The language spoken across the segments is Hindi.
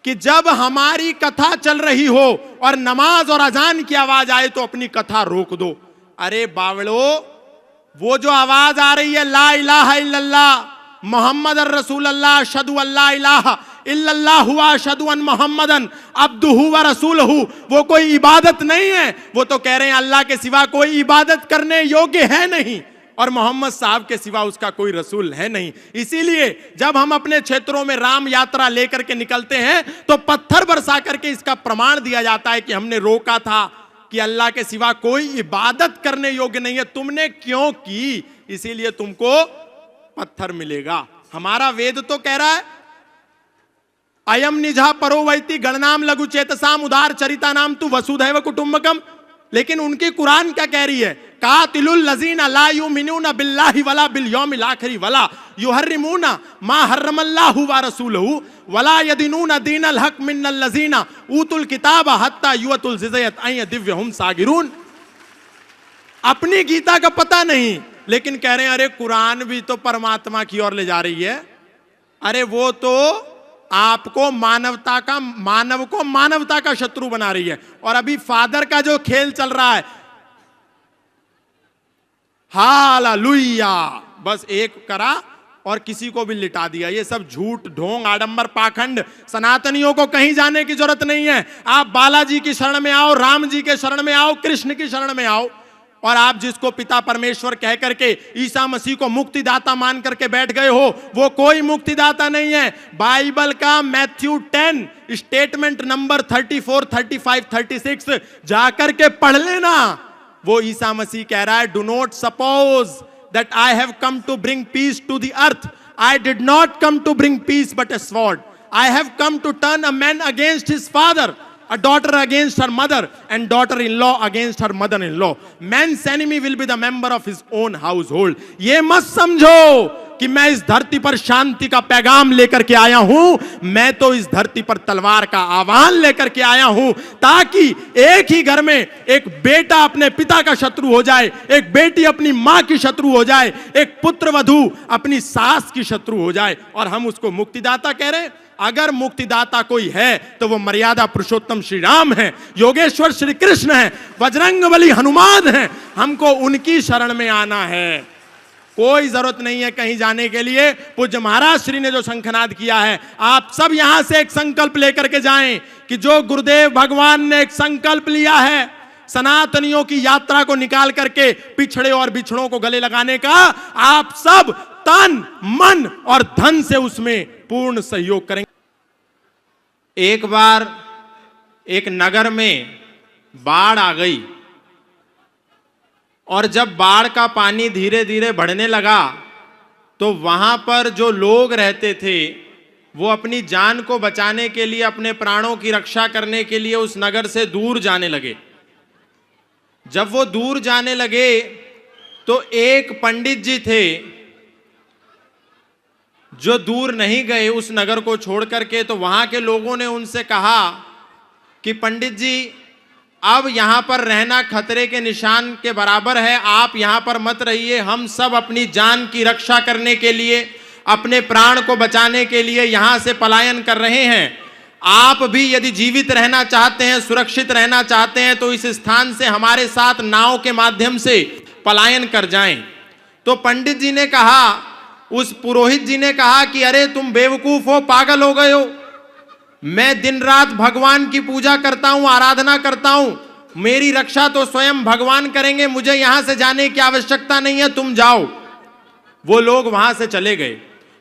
कि जब हमारी कथा चल रही हो और नमाज और अजान की आवाज आए तो अपनी कथा रोक दो। अरे बावड़ो, वो जो आवाज आ रही है ला इलाहा इल्लल्लाह मोहम्मद रसूलुल्लाह अशहदु अल्ला इलाहा इल्लल्लाह हुआ अशहदु अन मोहम्मदन अब्दुहु व रसूलहु, वो कोई इबादत नहीं है। वो तो कह रहे हैं अल्लाह के सिवा कोई इबादत करने योग्य है नहीं और मोहम्मद साहब के सिवा उसका कोई रसूल है नहीं। इसीलिए जब हम अपने क्षेत्रों में राम यात्रा लेकर के निकलते हैं तो पत्थर बरसा करके इसका प्रमाण दिया जाता है कि हमने रोका था कि अल्लाह के सिवा कोई इबादत करने योग्य नहीं है, तुमने क्यों की, इसीलिए तुमको पत्थर मिलेगा। हमारा वेद तो कह रहा है अयम निजा परो वैति गणनाम लघु चेतसाम उदार चरिता नाम तु वसुधैव कुटुंबकम, लेकिन उनकी कुरान क्या कह रही है, कातिलुल लजीना ला युमिनूना बिल्लाहि वला बिल यौमिल आखिरी वला युहर्रिमूना मा हर्रमल्लाहु व रसूलहु वला यदीनूना दीनल हक मिनल लजीना ऊतुल किताब हत्ता युअतुल जिज़यत अय दिव्यहुम सागिरून। अपनी गीता का पता नहीं, लेकिन कह रहे हैं अरे कुरान भी तो परमात्मा की ओर ले जा रही है। अरे वो तो आपको मानव को मानवता का शत्रु बना रही है। और अभी फादर का जो खेल चल रहा है, हालेलुया, बस एक करा और किसी को भी लिटा दिया। ये सब झूठ ढोंग आडंबर पाखंड, सनातनियों को कहीं जाने की जरूरत नहीं है। आप बालाजी की शरण में आओ, राम जी के शरण में आओ, कृष्ण की शरण में आओ, और आप जिसको पिता परमेश्वर कह करके ईसा मसीह को मुक्तिदाता मान करके बैठ गए हो, वो कोई मुक्तिदाता नहीं है। बाइबल का मैथ्यू 10 स्टेटमेंट नंबर 34, 35, 36 जाकर के पढ़ लेना। वो ईसा मसीह कह रहा है do not suppose that I have come to bring peace to the earth, I did not come to bring peace but a sword, I have come to turn a man against his father, a daughter against her mother and daughter-in-law against her mother-in-law. Man's enemy will be the member of his own household. ये मत समझो कि मैं इस धरती पर शांति का पैगाम लेकर के आया हूं, मैं तो इस धरती पर तलवार का आह्वान लेकर के आया हूं, ताकि एक ही घर में एक बेटा अपने पिता का शत्रु हो जाए, एक बेटी अपनी मां की शत्रु हो जाए, एक पुत्र वधू अपनी सास की शत्रु हो जाए, और हम उसको मुक्तिदाता कह रहे हैं। अगर मुक्तिदाता कोई है तो वो मर्यादा पुरुषोत्तम श्री राम है, योगेश्वर श्री कृष्ण है, बजरंगबली हनुमान है। हमको उनकी शरण में आना है, कोई जरूरत नहीं है कहीं जाने के लिए। पूज्य महाराज श्री ने जो शंखनाद किया है, आप सब यहां से एक संकल्प लेकर के जाएं कि जो गुरुदेव भगवान ने एक संकल्प लिया है सनातनियों की यात्रा को निकाल करके पिछड़े और बिछड़ों को गले लगाने का, आप सब तन मन और धन से उसमें पूर्ण सहयोग करेंगे। एक बार एक नगर में बाढ़ आ गई, और जब बाढ़ का पानी धीरे धीरे बढ़ने लगा तो वहां पर जो लोग रहते थे वो अपनी जान को बचाने के लिए, अपने प्राणों की रक्षा करने के लिए उस नगर से दूर जाने लगे। जब वो दूर जाने लगे तो एक पंडित जी थे जो दूर नहीं गए उस नगर को छोड़ करके। तो वहां के लोगों ने उनसे कहा कि पंडित जी, अब यहां पर रहना खतरे के निशान के बराबर है, आप यहां पर मत रहिए, हम सब अपनी जान की रक्षा करने के लिए, अपने प्राण को बचाने के लिए यहां से पलायन कर रहे हैं। आप भी यदि जीवित रहना चाहते हैं, सुरक्षित रहना चाहते हैं, तो इस स्थान से हमारे साथ नाव के माध्यम से पलायन कर जाएं। तो पंडित जी ने कहा, उस पुरोहित जी ने कहा कि अरे तुम बेवकूफ हो, पागल हो गए हो, मैं दिन रात भगवान की पूजा करता हूं, आराधना करता हूं, मेरी रक्षा तो स्वयं भगवान करेंगे, मुझे यहां से जाने की आवश्यकता नहीं है, तुम जाओ। वो लोग वहां से चले गए।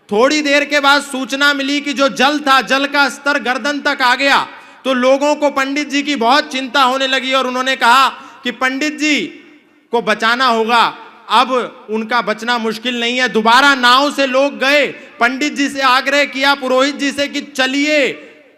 थोड़ी देर के बाद सूचना मिली कि जो जल था, जल का स्तर गर्दन तक आ गया। तो लोगों को पंडित जी की बहुत चिंता होने लगी और उन्होंने कहा कि पंडित जी को बचाना होगा, अब उनका बचना मुश्किल नहीं है। दोबारा नाव से लोग गए, पंडित जी से आग्रह किया, पुरोहित जी से कि चलिए,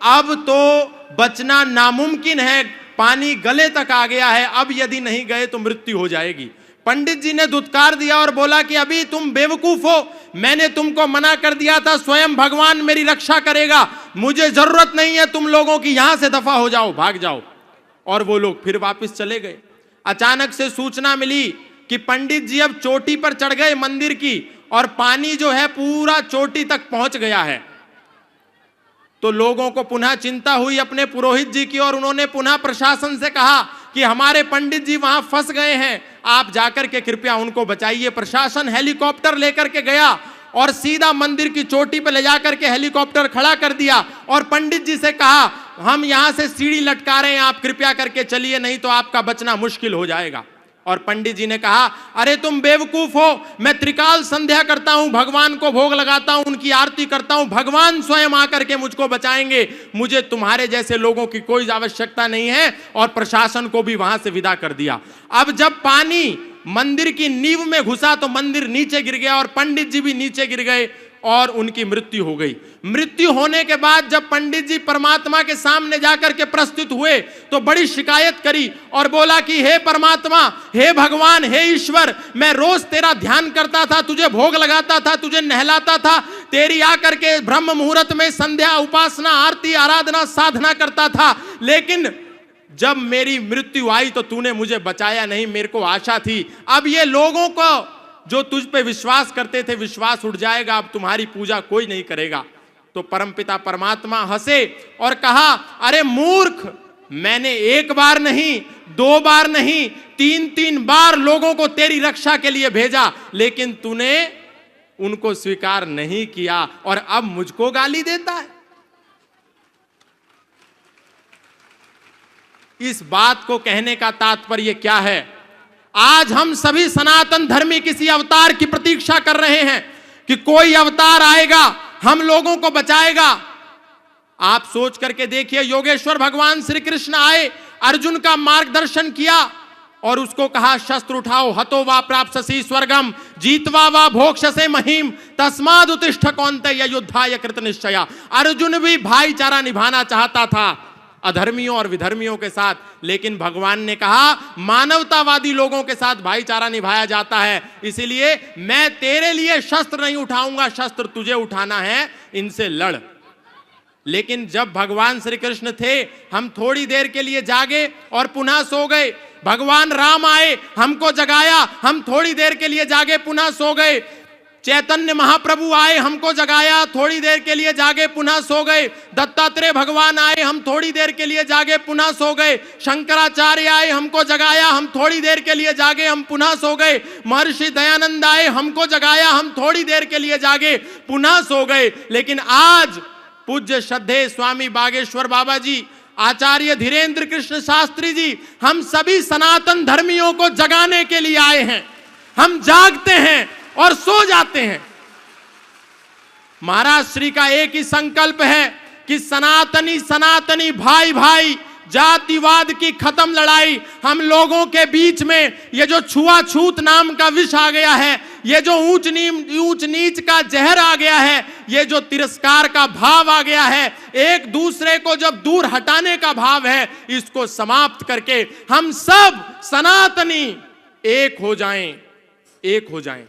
अब तो बचना नामुमकिन है, पानी गले तक आ गया है, अब यदि नहीं गए तो मृत्यु हो जाएगी। पंडित जी ने दुत्कार दिया और बोला कि अभी तुम बेवकूफ हो, मैंने तुमको मना कर दिया था, स्वयं भगवान मेरी रक्षा करेगा, मुझे जरूरत नहीं है तुम लोगों की, यहां से दफा हो जाओ, भाग जाओ। और वो लोग फिर वापस चले गए। अचानक से सूचना मिली कि पंडित जी अब चोटी पर चढ़ गए मंदिर की, और पानी जो है पूरा चोटी तक पहुंच गया है। तो लोगों को पुनः चिंता हुई अपने पुरोहित जी की, और उन्होंने पुनः प्रशासन से कहा कि हमारे पंडित जी वहां फंस गए हैं, आप जाकर के कृपया उनको बचाइए। प्रशासन हेलीकॉप्टर लेकर के गया और सीधा मंदिर की चोटी पर ले जाकर के हेलीकॉप्टर खड़ा कर दिया और पंडित जी से कहा हम यहां से सीढ़ी लटका रहे हैं, आप कृपया करके चलिए, नहीं तो आपका बचना मुश्किल हो जाएगा। और पंडित जी ने कहा अरे तुम बेवकूफ हो, मैं त्रिकाल संध्या करता हूं, भगवान को भोग लगाता हूं, उनकी आरती करता हूं, भगवान स्वयं आकर के मुझको बचाएंगे, मुझे तुम्हारे जैसे लोगों की कोई आवश्यकता नहीं है। और प्रशासन को भी वहां से विदा कर दिया। अब जब पानी मंदिर की नींव में घुसा तो मंदिर नीचे गिर गया और पंडित जी भी नीचे गिर गए और उनकी मृत्यु हो गई। मृत्यु होने के बाद जब पंडित जी परमात्मा के सामने जाकर के प्रस्तुत हुए तो बड़ी शिकायत करी और बोला कि हे परमात्मा, हे भगवान, हे ईश्वर, मैं रोज तेरा ध्यान करता था, तुझे भोग लगाता था, तुझे नहलाता था, तेरी आकर के ब्रह्म मुहूर्त में संध्या, उपासना, आरती, आराधना, साधना करता था, लेकिन जब मेरी मृत्यु आई तो तूने मुझे बचाया नहीं, मेरे को आशा थी। अब ये लोगों को जो तुझ पे विश्वास करते थे विश्वास उठ जाएगा, अब तुम्हारी पूजा कोई नहीं करेगा। तो परमपिता परमात्मा हंसे और कहा अरे मूर्ख, मैंने एक बार नहीं, दो बार नहीं, तीन बार लोगों को तेरी रक्षा के लिए भेजा, लेकिन तूने उनको स्वीकार नहीं किया और अब मुझको गाली देता है। इस बात को कहने का तात्पर्य क्या है? आज हम सभी सनातन धर्मी किसी अवतार की प्रतीक्षा कर रहे हैं कि कोई अवतार आएगा, हम लोगों को बचाएगा। आप सोच करके देखिए, योगेश्वर भगवान श्री कृष्ण आए, अर्जुन का मार्गदर्शन किया और उसको कहा शस्त्र उठाओ, हतो वा प्राप्स्यसि स्वर्गम जीतवा वा भोक्ष्यसे महीम तस्माद् उत्तिष्ठ कौन्तेय युद्धाय कृत निश्चया। अर्जुन भी भाईचारा निभाना चाहता था अधर्मियों और विधर्मियों के साथ, लेकिन भगवान ने कहा मानवतावादी लोगों के साथ भाईचारा निभाया जाता है, इसलिए मैं तेरे लिए शस्त्र नहीं उठाऊंगा, शस्त्र तुझे उठाना है, इनसे लड़। लेकिन जब भगवान श्री कृष्ण थे, हम थोड़ी देर के लिए जागे और पुनः सो गए। भगवान राम आए, हमको जगाया, हम थोड़ी देर के लिए जागे, पुनः सो गए। चैतन्य महाप्रभु आए, हमको जगाया, थोड़ी देर के लिए जागे, पुनः सो गए। दत्तात्रेय भगवान आए, हम थोड़ी देर के लिए जागे, पुनः सो गए। शंकराचार्य आए, हमको जगाया, हम थोड़ी देर के लिए जागे, हम पुनः सो गए। महर्षि दयानंद आए, हमको जगाया, हम थोड़ी देर के लिए जागे, पुनः सो गए। लेकिन आज पूज्य श्रद्धेय स्वामी बागेश्वर बाबा जी, आचार्य धीरेन्द्र कृष्ण शास्त्री जी, हम सभी सनातन धर्मियों को जगाने के लिए आए हैं। हम जागते हैं और सो जाते हैं। महाराज श्री का एक ही संकल्प है कि सनातनी सनातनी भाई भाई, जातिवाद की खत्म लड़ाई। हम लोगों के बीच में ये जो छुआछूत नाम का विष आ गया है, ये जो ऊंच नीच का जहर आ गया है, ये जो तिरस्कार का भाव आ गया है, एक दूसरे को जब दूर हटाने का भाव है, इसको समाप्त करके हम सब सनातनी एक हो जाएं, एक हो जाएं।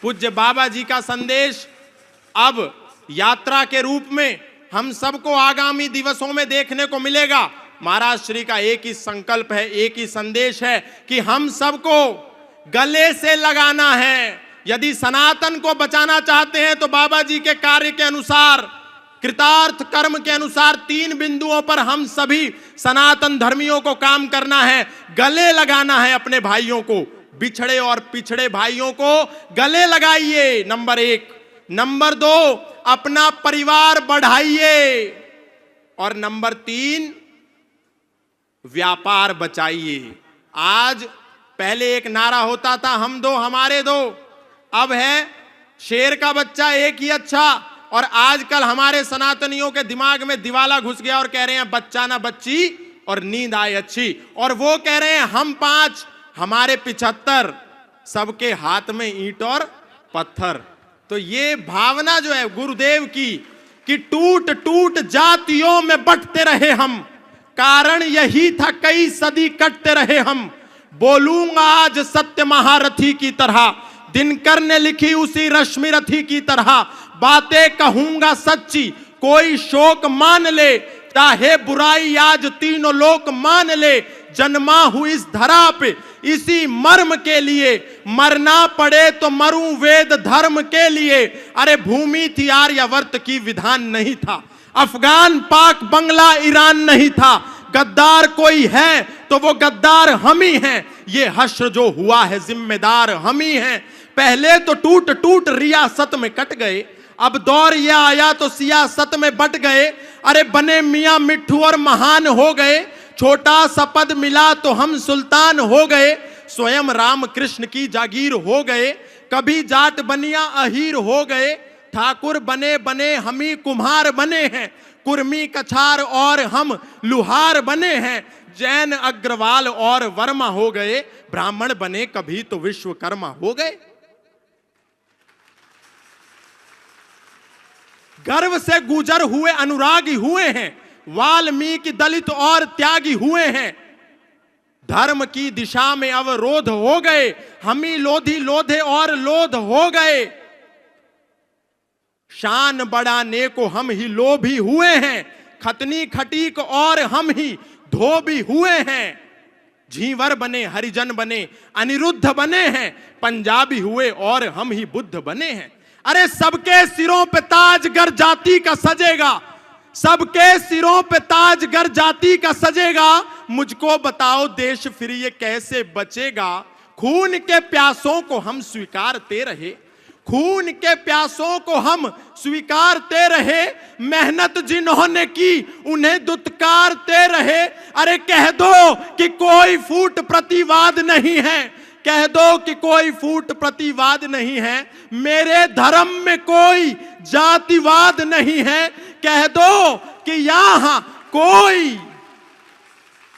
पूज्य बाबा जी का संदेश अब यात्रा के रूप में हम सबको आगामी दिवसों में देखने को मिलेगा। महाराज श्री का एक ही संकल्प है, एक ही संदेश है कि हम सबको गले से लगाना है। यदि सनातन को बचाना चाहते हैं तो बाबा जी के कार्य के अनुसार, कृतार्थ कर्म के अनुसार 3 बिंदुओं पर हम सभी सनातन धर्मियों को काम करना है। गले लगाना है अपने भाइयों को, बिछड़े और पिछड़े भाइयों को गले लगाइए, नंबर 1। नंबर 2, अपना परिवार बढ़ाइए, और नंबर 3, व्यापार बचाइए। आज पहले एक नारा होता था, हम दो हमारे दो, अब है शेर का बच्चा एक ही अच्छा। और आजकल हमारे सनातनियों के दिमाग में दिवाला घुस गया और कह रहे हैं बच्चा ना बच्ची और नींद आए अच्छी, और वो कह रहे हैं हम 5 हमारे 75, सबके हाथ में ईंट और पत्थर। तो ये भावना जो है गुरुदेव की कि टूट टूट जातियों में बंटते रहे हम, कारण यही था कई सदी कटते रहे हम। बोलूंगा आज सत्य महारथी की तरह, दिनकर ने लिखी उसी रश्मि रथी की तरह। बातें कहूंगा सच्ची, कोई शोक मान ले, चाहे बुराई आज तीनों लोक मान ले। जन्मा हूं इस धरा पे, इसी मर्म के लिए, मरना पड़े तो मरूं वेद धर्म के लिए। अरे भूमि थी आर्यावर्त की, विधान नहीं था। अफगान पाक बंगला ईरान नहीं था। गद्दार कोई है तो वो गद्दार हम ही हैं। ये हश्र जो हुआ है जिम्मेदार हम ही हैं। पहले तो टूट टूट रियासत में कट गए, अब दौर ये आया तो सियासत में बट गए। अरे बने मियां मिट्ठू और महान हो गए, छोटा सा पद मिला तो हम सुल्तान हो गए। स्वयं राम कृष्ण की जागीर हो गए, कभी जाट बनिया अहीर हो गए। ठाकुर बने बने हम ही कुम्हार बने हैं, कुर्मी कछार और हम लुहार बने हैं। जैन अग्रवाल और वर्मा हो गए, ब्राह्मण बने कभी तो विश्वकर्मा हो गए। गर्व से गुजर हुए अनुरागी हुए हैं, वाल्मीकि दलित और त्यागी हुए हैं। धर्म की दिशा में अवरोध हो गए, हम ही लोधी लोधे और लोध हो गए। शान बढ़ाने को हम ही लोभी हुए हैं, खतनी खटीक और हम ही धोबी हुए हैं। झींवर बने हरिजन बने अनिरुद्ध बने हैं, पंजाबी हुए और हम ही बुद्ध बने हैं। अरे सबके सिरों पे ताज गर जाति का सजेगा, सबके सिरों पे ताज गर जाति का सजेगा। मुझको बताओ देश फिर ये कैसे बचेगा। खून के प्यासों को हम स्वीकारते रहे, खून के प्यासों को हम स्वीकारते रहे। मेहनत जिन्होंने की उन्हें दुत्कारते रहे। अरे कह दो कि कोई फूट प्रतिवाद नहीं है, कह दो कि कोई फूट प्रतिवाद नहीं है। मेरे धर्म में कोई जातिवाद नहीं है, कह दो कि यहां कोई,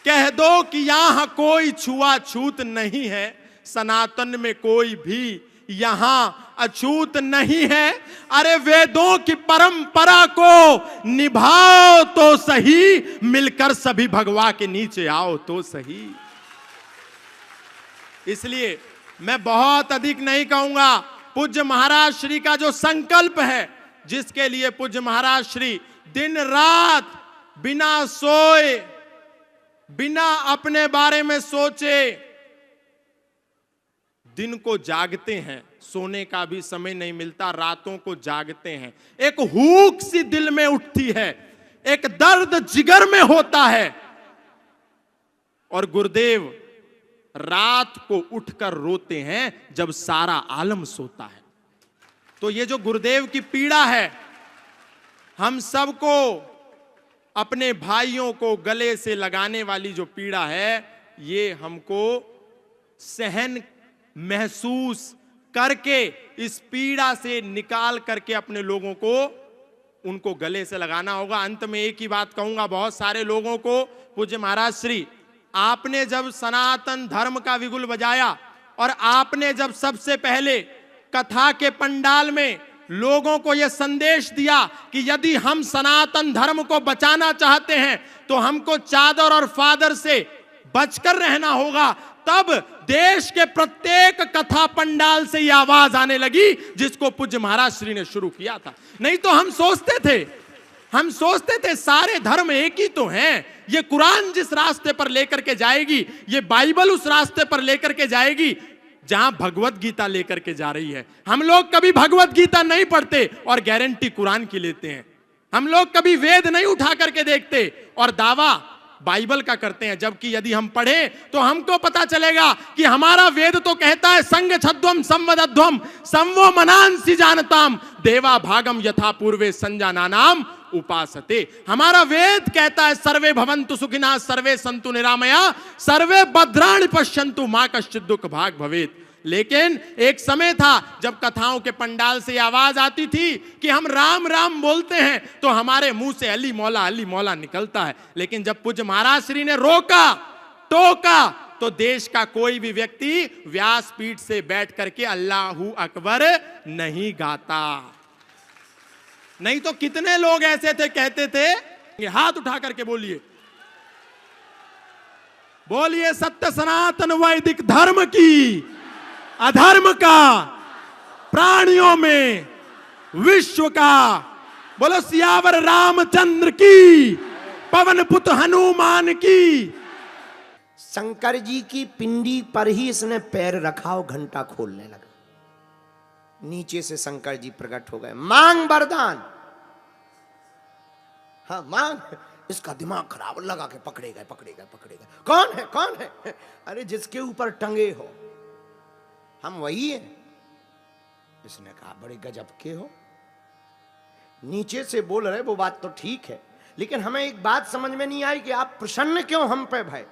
कह दो कि यहां कोई छुआछूत नहीं है। सनातन में कोई भी यहां अछूत नहीं है। अरे वेदों की परंपरा को निभाओ तो सही, मिलकर सभी भगवा के नीचे आओ तो सही। इसलिए मैं बहुत अधिक नहीं कहूंगा। पूज्य महाराज श्री का जो संकल्प है, जिसके लिए पूज्य महाराज श्री दिन रात बिना सोए, बिना अपने बारे में सोचे दिन को जागते हैं, सोने का भी समय नहीं मिलता, रातों को जागते हैं। एक हुक सी दिल में उठती है, एक दर्द जिगर में होता है। और गुरुदेव रात को उठकर रोते हैं जब सारा आलम सोता है। तो ये जो गुरुदेव की पीड़ा है, हम सबको, अपने भाइयों को गले से लगाने वाली जो पीड़ा है, ये हमको सहन महसूस करके, इस पीड़ा से निकाल करके अपने लोगों को, उनको गले से लगाना होगा। अंत में एक ही बात कहूंगा बहुत सारे लोगों को, पूज्य महाराज श्री, आपने जब सनातन धर्म का विगुल बजाया और आपने जब सबसे पहले कथा के पंडाल में लोगों को यह संदेश दिया कि यदि हम सनातन धर्म को बचाना चाहते हैं तो हमको चादर और फादर से बचकर रहना होगा, तब देश के प्रत्येक कथा पंडाल से यह आवाज आने लगी जिसको पूज्य महाराज श्री ने शुरू किया था। नहीं तो हम सोचते थे सारे धर्म एक ही तो हैं। ये कुरान जिस रास्ते पर लेकर के जाएगी, ये बाइबल उस रास्ते पर लेकर के जाएगी जहां भगवत गीता लेकर के जा रही है। हम लोग कभी भगवत गीता नहीं पढ़ते और गारंटी कुरान की लेते हैं। हम लोग कभी वेद नहीं उठा करके देखते और दावा बाइबल का करते हैं, जबकि यदि हम पढ़े तो हमको पता चलेगा कि हमारा वेद तो कहता है संग छद्वम संवदध्वम संवो मनांसि जानताम देवा भागम यथा पूर्वे संजानानाम उपासते। हमारा वेद कहता है सर्वे भवन्तु सुखिनः सर्वे सन्तु निरामया सर्वे भद्राणि पश्यन्तु मा कश्चित् दुःख भाग् भवेत्। लेकिन एक समय था जब कथाओं के पंडाल से आवाज आती थी कि हम राम राम बोलते हैं तो हमारे मुंह से अली मौला निकलता है। लेकिन जब पूज्य महाराज श्री ने रोका टोका तो देश का कोई भी व्यक्ति व्यासपीठ से बैठ करके अल्लाहू अकबर नहीं गाता। नहीं तो कितने लोग ऐसे थे, कहते थे, हाथ उठा करके बोलिए, बोलिए सत्य सनातन वैदिक धर्म की, अधर्म का प्राणियों में, विश्व का। बोलो सियावर रामचंद्र की, पवन पुत्र हनुमान की। शंकर जी की पिंडी पर ही इसने पैर रखा और घंटा खोलने लगा। नीचे से शंकर जी प्रकट हो गए, मांग वरदान। हाँ मांग। इसका दिमाग खराब, लगा के पकड़े गए पकड़े गए पकड़े गए। कौन है कौन है? अरे जिसके ऊपर टंगे हो हम वही है। इसने कहा बड़े गजब के हो, नीचे से बोल रहे वो बात तो ठीक है, लेकिन हमें एक बात समझ में नहीं आई कि आप प्रसन्न क्यों हम पे भय?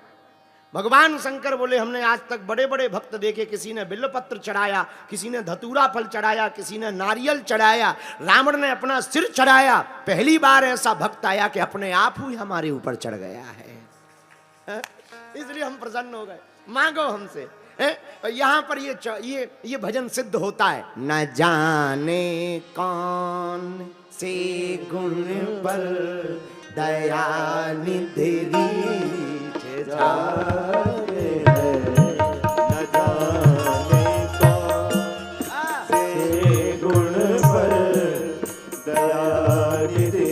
भगवान शंकर बोले हमने आज तक बड़े बड़े भक्त देखे, किसी ने बिल्वपत्र चढ़ाया, किसी ने धतूरा फल चढ़ाया, किसी ने नारियल चढ़ाया, रावण ने अपना सिर चढ़ाया, पहली बार ऐसा भक्त आया कि अपने आप ही हमारे ऊपर चढ़ गया है। इसलिए हम प्रसन्न हो गए। मांगो हमसे। यहां पर ये भजन सिद्ध होता है। न जाने कौन से गुण पर दया निधि जाने, न जाने कौन से गुण पर दया निधि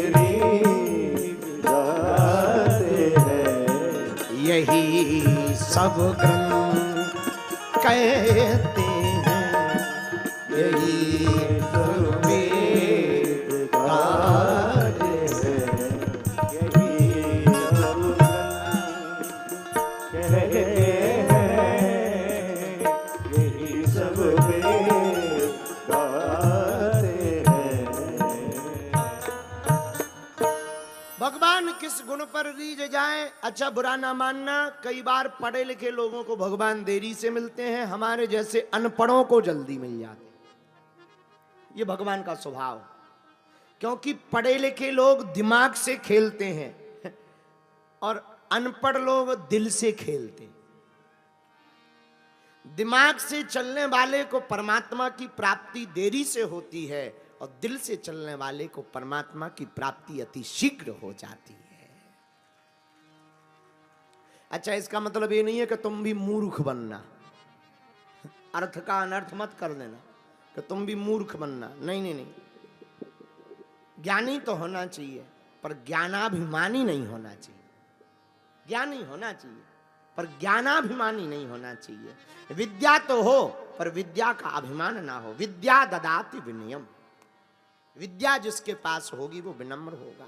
जाते हैं। यही सब ग्रंथ कहते हैं, यही सब वेद गाते हैं, यही सब कहते हैं, यही सब वेद गाते हैं। भगवान किस गुण पर रीझ जाए, अच्छा बुरा ना मानना। कई बार पढ़े लिखे लोगों को भगवान देरी से मिलते हैं, हमारे जैसे अनपढ़ों को जल्दी मिल जाते। ये भगवान का स्वभाव, क्योंकि पढ़े लिखे लोग दिमाग से खेलते हैं और अनपढ़ लोग दिल से खेलते। दिमाग से चलने वाले को परमात्मा की प्राप्ति देरी से होती है और दिल से चलने वाले को परमात्मा की प्राप्ति अति शीघ्र हो जाती है। अच्छा, इसका मतलब ये नहीं है कि तुम भी मूर्ख बनना, अर्थ का अनर्थ मत कर देना कि तुम भी मूर्ख बनना। नहीं नहीं नहीं, ज्ञानी तो होना चाहिए पर ज्ञानाभिमानी नहीं होना चाहिए। ज्ञानी होना चाहिए पर ज्ञानाभिमानी नहीं होना चाहिए। विद्या तो हो पर विद्या का अभिमान ना हो। विद्या ददाति विनयम, विद्या जिसके पास होगी वो विनम्र होगा।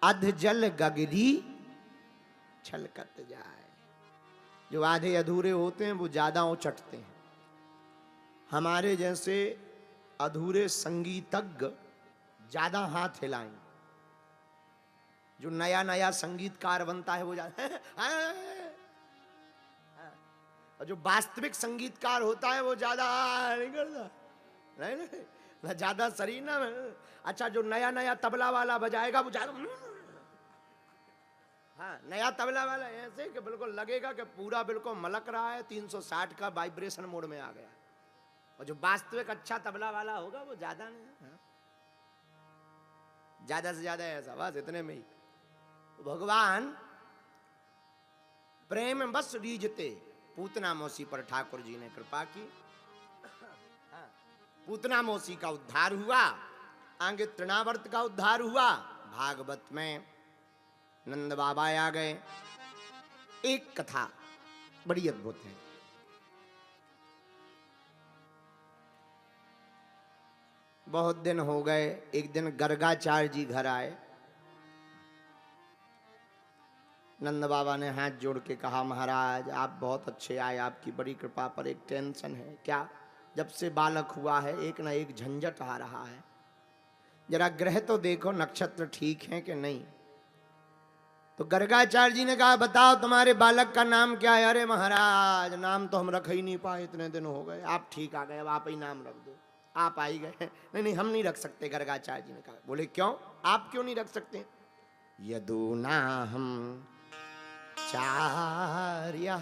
अध जल गगरी छलकत जाए। जो आधे अधूरे होते हैं वो ज्यादा उचटते हैं। हमारे जैसे अधूरे संगीतज्ञ ज्यादा हाथ हिलाएं। जो नया नया संगीतकार बनता है वो ज्यादा और जो वास्तविक संगीतकार होता है वो ज्यादा नहीं करता। नहीं ज्यादा शरीर ना। अच्छा, जो नया नया तबला वाला बजाएगा वो ज्यादा, हाँ नया तबला वाला ऐसे कि बिल्कुल लगेगा कि पूरा बिल्कुल मलक रहा है, 360 का वाइब्रेशन मोड में आ गया। और जो वास्तविक अच्छा तबला वाला होगा वो ज्यादा नहीं, हाँ? ज्यादा से ज्यादा ऐसा, बस इतने में ही। भगवान प्रेम बस रीझते। पूतना मौसी पर ठाकुर जी ने कृपा की। हाँ, पूतना मौसी का उद्धार हुआ, आगे तृणावर्त का उद्धार हुआ। भागवत में नंद बाबा आ गए। एक कथा बड़ी अद्भुत है। बहुत दिन हो गए, एक दिन गर्गाचार्य जी घर आए। नंद बाबा ने हाथ जोड़ के कहा, महाराज आप बहुत अच्छे आए, आपकी बड़ी कृपा, पर एक टेंशन है। क्या? जब से बालक हुआ है एक ना एक झंझट आ रहा है। जरा ग्रह तो देखो, नक्षत्र ठीक है कि नहीं। तो गर्गाचार्य जी ने कहा, बताओ तुम्हारे बालक का नाम क्या है? अरे महाराज नाम तो हम रख ही नहीं पाए, इतने दिन हो गए। आप ठीक आ गए, अब आप ही नाम रख दो। आप आ ही गए। नहीं नहीं, हम नहीं रख सकते। गर्गाचार्य जी ने कहा। बोले क्यों? आप क्यों नहीं रख सकते? यदूना हम चार्य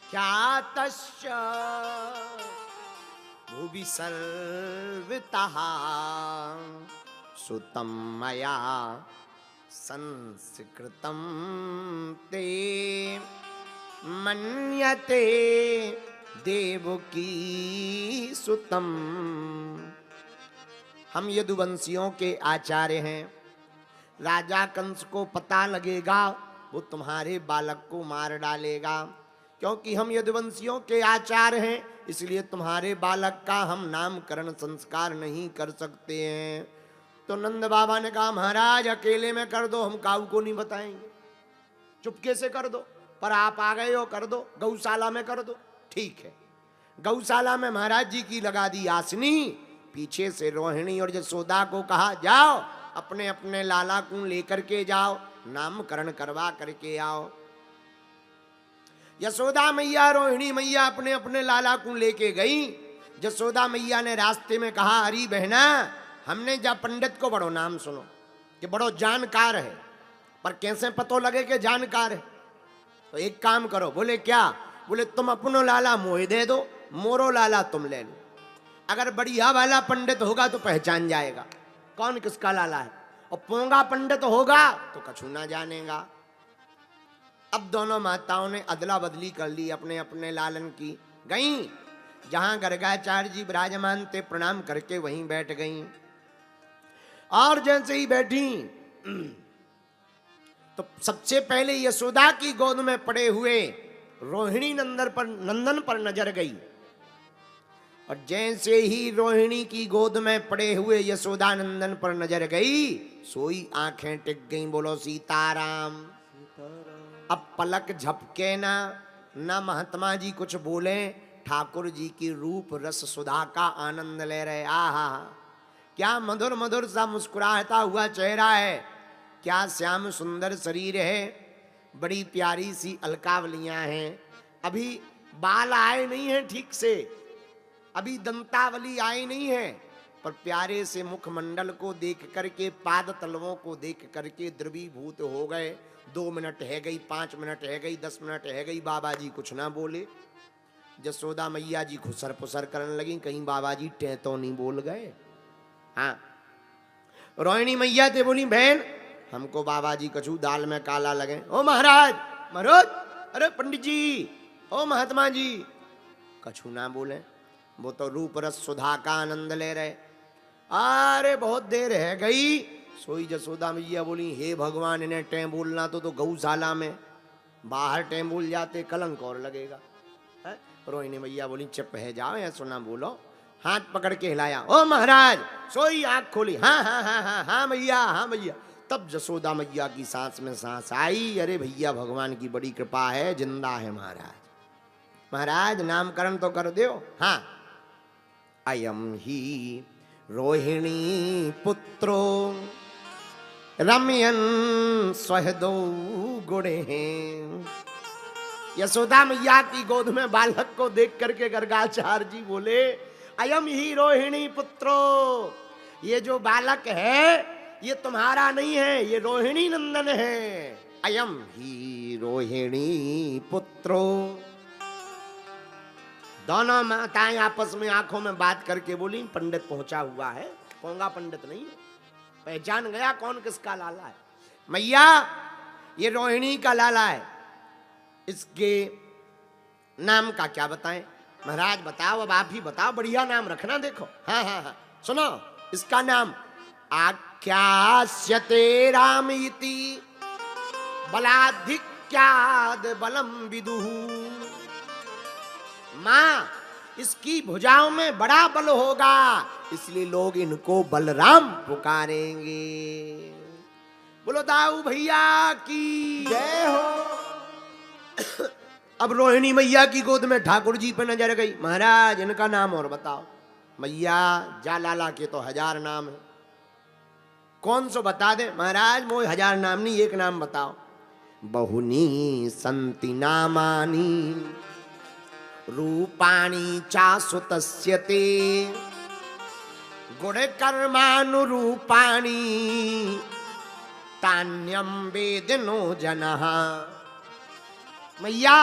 क्या तस्य भुवि सर्वतः सुतं मया संस्कृतं ते मन्यते देवकी सुतम। हम यदुवंशियों के आचार्य हैं। राजा कंस को पता लगेगा वो तुम्हारे बालक को मार डालेगा, क्योंकि हम यदुवंशियों के आचार हैं, इसलिए तुम्हारे बालक का हम नामकरण संस्कार नहीं कर सकते हैं। तो नंद बाबा ने कहा महाराज अकेले में कर दो, हम काऊ को नहीं बताएंगे, चुपके से कर दो, पर आप आ गए हो कर दो, गौशाला में कर दो। ठीक है, गौशाला में महाराज जी की लगा दी आसनी, पीछे से रोहिणी और यशोदा को कहा जाओ अपने अपने लाला को लेकर के जाओ, नामकरण करवा करके आओ। यशोदा मैया रोहिणी मैया अपने अपने लाला को लेके गई। यशोदा मैया ने रास्ते में कहा अरे बहना, हमने जा पंडित को बड़ो नाम सुनो कि बड़ो जानकार है, पर कैसे पतो लगे कि जानकार है? तो एक काम करो। बोले क्या? बोले तुम अपनो लाला मोह दे दो, मोरो लाला तुम ले लो। अगर बढ़िया वाला पंडित होगा तो पहचान जाएगा कौन किसका लाला है, और पोंगा पंडित होगा तो कछु ना जानेगा। अब दोनों माताओं ने अदला बदली कर ली, अपने अपने लालन की गईं। जहां गर्गाचार्य जी विराजमान थे प्रणाम करके वहीं बैठ गईं। और जैसे ही बैठी तो सबसे पहले यशोदा की गोद में पड़े हुए रोहिणी नंदन पर नजर गई, और जैसे ही रोहिणी की गोद में पड़े हुए यशोदा नंदन पर नजर गई, सोई आंखें टिक गईं। बोलो सीताराम। अब पलक झपके ना महात्मा जी कुछ बोले, ठाकुर जी की रूप रस सुधा का आनंद ले रहे। आहा, क्या मधुर मधुर सा मुस्कुराता हुआ चेहरा है, क्या श्याम सुंदर शरीर है, बड़ी प्यारी सी अलकावलियां हैं। अभी बाल आए नहीं हैं ठीक से, अभी दंतावली आई नहीं है, पर प्यारे से मुखमंडल को देख करके, पाद तलवों को देख करके द्रवीभूत हो गए। 2 मिनट है गई, 5 मिनट है गई, 10 मिनट है गई, बाबा जी कुछ ना बोले। यशोदा मैया जी खुसर पुसर करने लगी, कहीं बाबा जी टें तो नहीं बोल गए। हाँ, रोहिणी मैया थे बोली बहन हमको बाबा जी कछु दाल में काला लगे। ओ महाराज, महाराज, अरे पंडित जी, ओ महात्मा जी, कछु ना बोले। वो तो रूप रस सुधा का आनंद ले रहे। अरे बहुत देर है गई, सोई यशोदा मैया बोली हे भगवान, इन्हें टें बोलना तो गौशाला में, बाहर टें बोल जाते कलंक और लगेगा। रोहिणी मैया बोली चुप है जाओ, ऐसा ना बोलो। हाथ पकड़ के हिलाया, ओ महाराज, सोई आंख खोली, हाँ हाँ हाँ हाँ हाँ मैया, हाँ मैया। तब यशोदा मैया की सांस में सांस आई। अरे भैया भगवान की बड़ी कृपा है, जिंदा है महाराज। महाराज नामकरण तो कर दो। हाँ, अयम ही रोहिणी पुत्रो रमयन स्वहदो गुणे। यशोदा मैया की गोद में बालक को देख करके गर्गाचार्य जी बोले अयम ही रोहिणी पुत्रो, ये जो बालक है ये तुम्हारा नहीं है, ये रोहिणी नंदन है। अयम ही रोहिणी पुत्रो। दोनों माताएं आपस में आंखों में बात करके बोली पंडित पहुंचा हुआ है, पोंगा पंडित नहीं है, पहचान गया कौन किसका लाला है। मैया ये रोहिणी का लाला है, इसके नाम का क्या बताएं? महाराज बताओ, अब आप ही बताओ, बढ़िया नाम रखना। देखो हाँ हाँ हाँ सुनो, इसका नाम आख्यास्यते राम इति बलाधिक्याद बलम विदुः। माँ इसकी भुजाओं में बड़ा बल होगा, इसलिए लोग इनको बलराम पुकारेंगे। बोलो दाऊ भैया की जय हो। अब रोहिणी मैया की गोद में ठाकुर जी पे नजर गई। महाराज इनका नाम और बताओ। मैया जा लाला के तो 1000 नाम है, कौन सो बता दे। महाराज मोह 1000 नाम नहीं, एक नाम बताओ। बहुनी संति नामानी रूपाणी चासुतस्य ते गुण कर्मानुरूपाणी तान्यम वेदनो जनः। मैया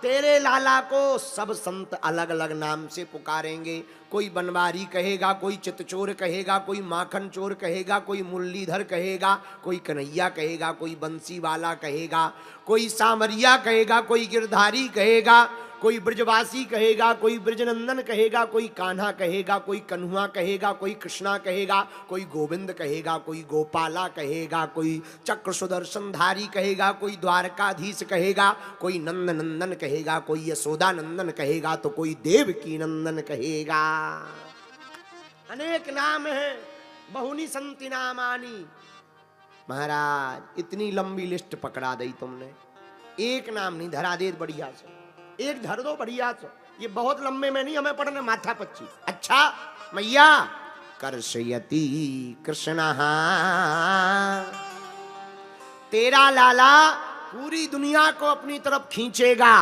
तेरे लाला को सब संत अलग अलग नाम से पुकारेंगे। कोई बनवारी कहेगा, कोई चितचोर कहेगा, कोई माखन चोर कहेगा, कोई मुरलीधर कहेगा, कोई कन्हैया कहेगा, कोई बंसी वाला कहेगा, कोई सामरिया कहेगा, कोई गिरधारी कहेगा, कोई ब्रजवासी कहेगा, कोई ब्रजनंदन कहेगा, कोई कान्हा कहेगा, कोई कन्हुआ कहेगा, कोई कृष्णा कहेगा, कोई गोविंद कहेगा, कोई गोपाला कहेगा, कोई चक्र सुदर्शनधारी कहेगा, कोई द्वारकाधीश कहेगा, कोई नंद नंदन कहेगा, कोई यशोदा नंदन कहेगा, तो कोई देवकी नंदन कहेगा। अनेक नाम है, बहुनी संति नामानी। महाराज इतनी लंबी लिस्ट पकड़ा दी तुमने, एक नाम नहीं धरा दे बढ़िया से, एक धर दो बढ़िया से। ये बहुत लंबे में नहीं हमें पढ़ने, माथा पच्ची। अच्छा मैया, कर्षयति कृष्ण, तेरा लाला पूरी दुनिया को अपनी तरफ खींचेगा।